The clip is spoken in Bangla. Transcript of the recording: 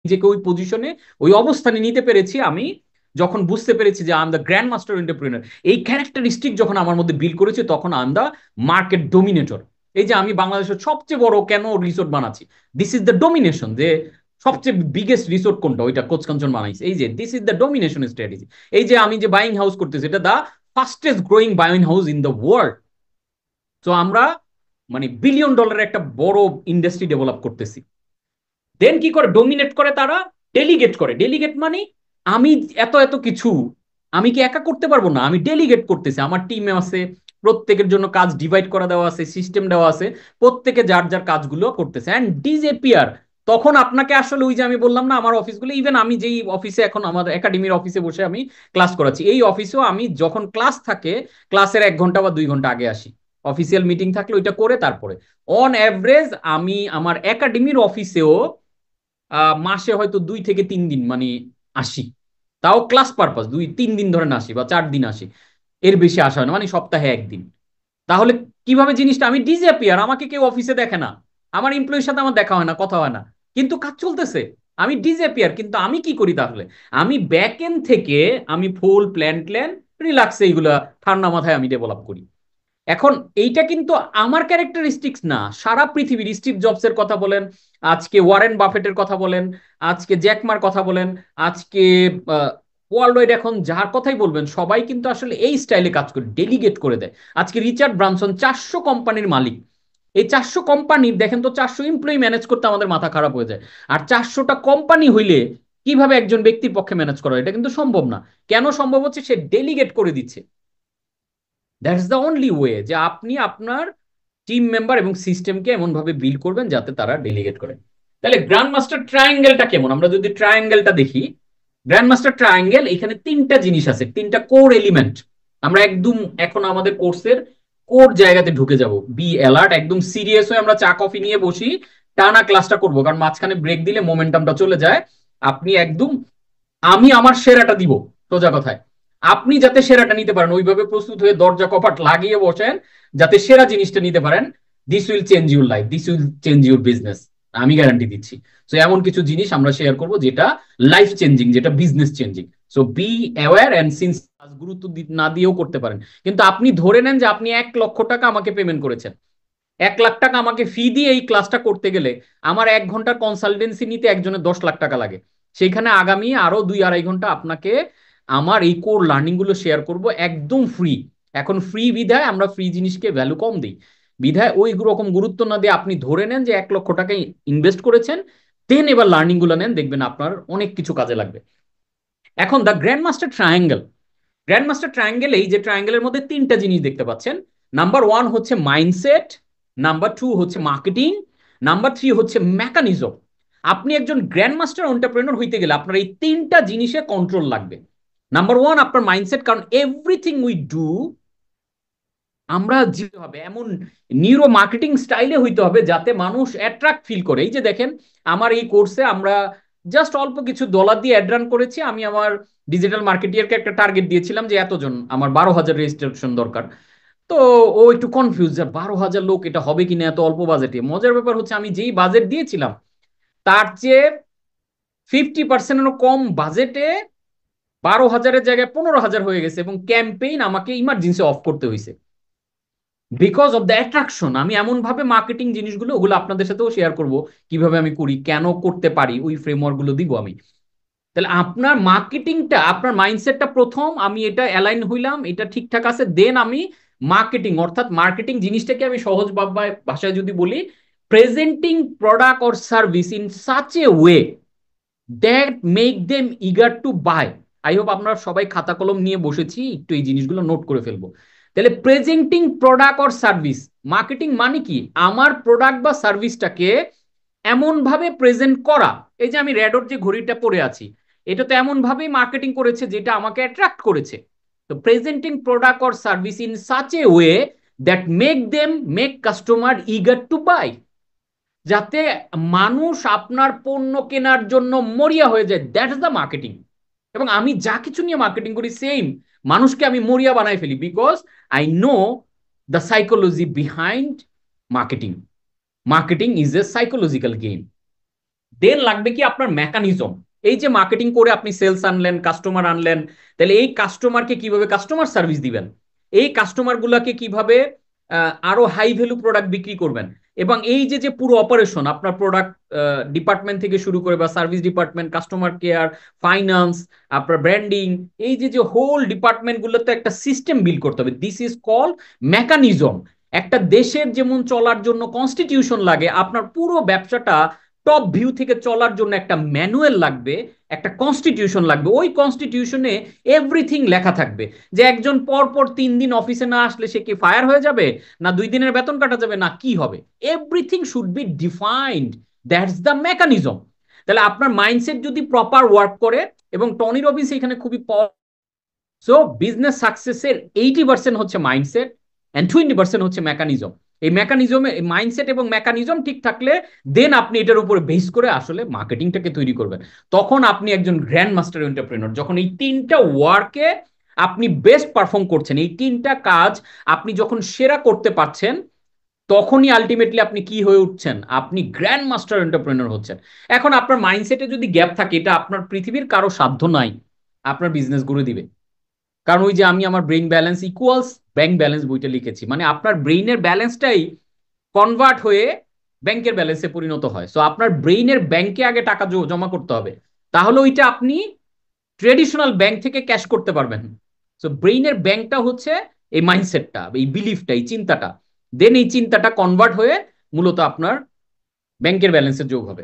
নিজেকে ওই পজিশনে, ওই অবস্থানে নিতে পেরেছি আমি যখন বুঝতে পেরেছি যে I am the grand master entrepreneur. এই ক্যারেক্টারিস্টিক যখন আমার মধ্যে বিল্ড করেছি, তখন I am the market dominator. এই যে আমি বাংলাদেশের সবচেয়ে বড় কেন রিসোর্ট বানাচ্ছি, দিস ইজ দ্য ডোমিনেশন। যে সবচেয়ে বিগেস্ট রিসোর্ট কোনটা, ওইটা কোচকাঞ্চন বানাইছে। এই যে this is the domination strategy. এই যে আমি যে বাইং হাউস করতেছি, এটা the fastest growing buying house in the world. তো আমরা মানে বিলিয়ন ডলারের একটা বড় ইন্ডাস্ট্রি ডেভেলপ করতেছি। দেন কি করে ডোমিনেট করে তারা? ডেলিগেট করে। ডেলিগেট মানে আমি এত এত কিছু আমি কি একা করতে পারবো না, আমি ডেলিগেট করতেছি। আমার টিমে আছে, প্রত্যেকের জন্য কাজ ডিভাইড করা দেওয়া আছে, সিস্টেম দেওয়া আছে, প্রত্যেকে যার যার কাজগুলো করতেছে। অ্যান্ড ডিজেপিয়ার, তখন আপনাকে আসলে ওই যে আমি বললাম না আমার অফিসগুলো, ইভেন আমি যেই অফিসে এখন আমাদের একাডেমির অফিসে বসে আমি ক্লাস করাচ্ছি, এই অফিসেও আমি যখন ক্লাস থাকে ক্লাসের 1 ঘন্টা বা 2 ঘন্টা আগে আসি। অফিসিয়াল মিটিং থাকলে ওইটা করে তারপরে অন অ্যাভারেজ আমি আমার একাডেমির অফিসেও মাসে হয়তো 2 থেকে 3 দিন মানে আসি। তাও ক্লাস পারপাস 2-3 দিন ধরে আসি বা 4 দিন আসি, এর বেশি আসা হয় না, মানে সপ্তাহে একদিন। তাহলে কিভাবে জিনিসটা, আমি ডিসঅ্যাপিয়ার, আমাকে কেউ অফিসে দেখে না, আমার এমপ্লয়ির সাথে আমার দেখা হয় না, কথা হয় না, কিন্তু কাজ চলতেছে। আমি ডিসঅ্যাপিয়ার, কিন্তু আমি কি করি তাহলে? আমি ব্যাক এন্ড থেকে আমি ফুল প্ল্যান প্ল্যান রিল্যাক্সে এইগুলা ঠান্ডা মাথায় আমি ডেভেলপ করি। এখন এইটা কিন্তু আমার ক্যারেক্টারিস্টিক্স না, সারা পৃথিবীর স্টিভ জবসের কথা বলেন, আজকে ওয়ারেন বাফেটের কথা বলেন, আজকে জ্যাকমার কথা বলেন, আজকে ওয়ার্ল্ড ওয়াইড এখন যার কথাই বলবেন, সবাই কিন্তু আসলে এই স্টাইলে কাজ করে, ডেলিগেট করে দেয়। আজকে রিচার্ড ব্রানসন 400 কোম্পানির মালিক। এই 400 কোম্পানির দেখেন তো, 400 এমপ্লয়ি ম্যানেজ করতে আমাদের মাথা খারাপ হয়ে যায়। আর 400টা কোম্পানি হইলে কিভাবে একজন ব্যক্তির পক্ষে ম্যানেজ করা, এটা কিন্তু সম্ভব না। কেন সম্ভব হচ্ছে? সে ডেলিগেট করে দিচ্ছে। দ্যাটস দ্য অনলি ওয়ে যে আপনি আপনার টিম মেম্বার এবং সিস্টেমকে এমন ভাবে বিল্ড করবেন যাতে তারা ডেলিগেট করে। তাহলে গ্র্যান্ড মাস্টার ট্রায়াঙ্গেলটা কেমন, আমরা যদি ট্রায়াঙ্গেলটা দেখি, গ্র্যান্ড মাস্টার ট্রায়াঙ্গেল, এখানে 3টা জিনিস আছে, 3টা কোর এলিমেন্ট। আমরা একদম এখন আমাদের কোর্সের কোর জায়গাতে ঢুকে যাব। বি অ্যালার্ট, একদম সিরিয়াস হয়ে আমরা চা কফি নিয়ে বসি, টানা ক্লাসটা করবো, কারণ মাঝখানে ব্রেক দিলে মোমেন্টামটা চলে যায়। আপনি একদম, আমি আমার সেরাটা দিব, সোজা কথায়। আপনি যাতে সেরাটা নিতে পারেন, ওইভাবে প্রস্তুত হয়ে দরজা কপাট লাগিয়ে বসেন, যাতে সেরা জিনিসটা নিতে পারেন। This will change your life, this will change your business, আমি গ্যারান্টি দিচ্ছি। সো এমন কিছু জিনিস আমরা শেয়ার করব যেটা লাইফ চেঞ্জিং, যেটা business changing. So be aware and since গুরুত্ব না দিয়েও করতে পারেন। কিন্তু আপনি ধরে নেন যে আপনি 1 লক্ষ টাকা আমাকে পেমেন্ট করেছেন, 1 লাখ টাকা আমাকে ফি দিয়ে এই ক্লাসটা করতে গেলে আমার 1 ঘন্টার কনসালটেন্সি নিতে একজনের 10 লাখ টাকা লাগে। সেইখানে আগামী আরো 2-2.5 ঘন্টা আপনাকে আমার এই কোর লার্নিং গুলো শেয়ার করব একদম ফ্রি। এখন ফ্রি বিধায় আমরা ফ্রি জিনিসকে ভ্যালু কম দিই, বিধায় ওই রকম গুরুত্ব না দিয়ে আপনি ধরে নেন যে 1 লক্ষ টাকা ইনভেস্ট করেছেন, দেন এবার লার্নিং গুলো নেন, দেখবেন আপনার অনেক কিছু কাজে লাগবে। এখন the grand master triangle, grand master triangle, এই যে ট্রায়াঙ্গেলের মধ্যে 3টা জিনিস দেখতে পাচ্ছেন। নাম্বার 1 হচ্ছে মাইন্ডসেট, নাম্বার 2 হচ্ছে মার্কেটিং, নাম্বার 3 হচ্ছে মেকানিজম। আপনি একজন গ্র্যান্ড মাস্টার এন্টারপ্রেনার হইতে গেলে আপনার এই 3টা জিনিসে কন্ট্রোল লাগবে। নাম্বার 1 আপনার মাইন্ডসেট, কারণ এভরিথিং উই ডু আমরা যেতে হবে এমন নিউরো মার্কেটিং স্টাইলে হইতে হবে যাতে মানুষ অ্যাট্রাক্ট ফিল করে। এই যে দেখেন, আমার এই কোর্সে আমরা জাস্ট অল্প কিছু ডলার দিয়ে অ্যাড রান করেছি। আমি আমার ডিজিটাল মার্কেটিয়ারকে একটা টার্গেট দিয়েছিলাম যে এতজন, আমার 12,000 রেজিস্ট্রেশন দরকার। তো ও একটু কনফিউজ যে 12,000 লোক, এটা হবে কিনা এত অল্প বাজেটে। মজার ব্যাপার হচ্ছে আমি যেই বাজেট দিয়েছিলাম তার চেয়ে 50%-এরও কম বাজেটে 12,000-এর জায়গায় 15,000 হয়ে গেছে, এবং ক্যাম্পেইন আমাকে ইমার্জেন্সি অফ করতে হয়েছে বিকজ অফ দ্য অ্যাট্রাকশন। আমি এমন ভাবে মার্কেটিং জিনিসগুলো, ওগুলো আপনাদের সাথেও শেয়ার করব, কিভাবে আমি করি, কেন করতে পারি, ওই ফ্রেমওয়ার্ক গুলো দিব আমি। তাহলে আপনার মার্কেটিংটা, আপনার মাইন্ডসেটটা প্রথম, আমি এটা অ্যালাইন হইলাম, এটা ঠিকঠাক আছে, দেন আমি মার্কেটিং, অর্থাৎ মার্কেটিং জিনিসটাকে আমি সহজ ভাষায় যদি বলি, presenting product or service in such a way that make them eager to buy. I hope আপনারা সবাই খাতা কলম নিয়ে বসেছি, একটু এই জিনিসগুলো নোট করে ফেলবো। তাহলে presenting product or service, marketing মানে কি? আমার প্রোডাক্ট বা সার্ভিসটাকে এমন ভাবে প্রেজেন্ট করা। এই যে আমি রেডোর যে ঘড়িটা পরে আছি, এটা তো এমন ভাবেই মার্কেটিং করেছে যেটা আমাকে অ্যাট্রাক্ট করেছে। তো presenting product or service in such a way that make customer eager to buy, যাতে মানুষ আপনার পণ্য কেনার জন্য মরিয়া হয়ে যায়। That is the marketing. এবং আমি যা কিছু নিয়ে মার্কেটিং করি সেম, মানুষকে আমি মরিয়া বানাই ফেলি, because I know the psychology behind marketing. Marketing is a psychological game. Then লাগবে কি আপনার মেকানিজম। এই যে মার্কেটিং করে আপনি সেলস আনলেন, কাস্টমার আনলেন, তাহলে এই কাস্টমারকে কিভাবে কাস্টমার সার্ভিস দিবেন, এই কাস্টমার গুলাকে কিভাবে আরো হাই ভ্যালু প্রোডাক্ট বিক্রি করবেন, এবং এই যে যে পুরো অপারেশন আপনার প্রোডাক্ট ডিপার্টমেন্ট থেকে শুরু করে বা service department, customer care, finance, আপনার ব্র্যান্ডিং, এই যে যে হোল ডিপার্টমেন্ট গুলোতে একটা সিস্টেম বিল্ড করতে হবে। This is call mechanism. একটা দেশের যেমন চলার জন্য কনস্টিটিউশন লাগে, আপনার পুরো ব্যবসাটা টপ ভিউ থেকে চলার জন্য একটা ম্যানুয়াল লাগবে, একটা কনস্টিটিউশন লাগবে। ওই কনস্টিটিউশনে এভরিথিং লেখা থাকবে যে একজন পর পর 3 দিন অফিসে না আসলে সে কি ফায়ার হয়ে যাবে, না 2 দিনের বেতন কাটা যাবে, না কি হবে। Everything should be defined. That's the mechanism. তাহলে আপনার মাইন্ডসেট যদি প্রপার ওয়ার্ক করে, এবং টনি রবিন্স এখানে খুবই, সো বিজনেস সাকসেসের 80% হচ্ছে মাইন্ডসেট এন্ড 20% হচ্ছে মেকানিজম। এই মেকানিজমে, মাইন্ডসেট এবং মেকানিজম ঠিক থাকলে দেন আপনি এটার উপরে বেস করে আসলে মার্কেটিংটাকে তৈরি করবেন। তখন আপনি একজন গ্র্যান্ড মাস্টার এন্টারপ্রেনার, যখন এই 3টা ওয়ার্কে আপনি বেস্ট পারফর্ম করছেন, এই 3টা কাজ আপনি যখন সেরা করতে পারছেন, তখনই আলটিমেটলি আপনি কি হয়ে উঠছেন, আপনি গ্র্যান্ড মাস্টার এন্টারপ্রেনার হচ্ছেন। এখন আপনার মাইন্ডসেটে যদি গ্যাপ থাকে, এটা আপনার পৃথিবীর কারো সাধ্য নাই আপনার বিজনেস গড়ে দিবে। কারণ ওই যে আমি আমার brain balance equals bank balance বইটা লিখেছি, মানে আপনার ব্রেইনের ব্যালেন্সটাই কনভার্ট হয়ে ব্যাংকের ব্যালেন্সে পরিণত হয়। সো আপনার ব্রেইনের ব্যাংকে আগে টাকা জমা করতে হবে, তাহলে ওইটা আপনি ট্রেডিশনাল ব্যাংক থেকে ক্যাশ করতে পারবেন। সো ব্রেইনের ব্যাংকটা হচ্ছে এই মাইন্ডসেটটা, এই বিলিফটা, এই চিন্তাটা। দেন এই চিন্তাটা কনভার্ট হয়ে মূলত আপনার ব্যাংকের ব্যালেন্সে যোগ হবে।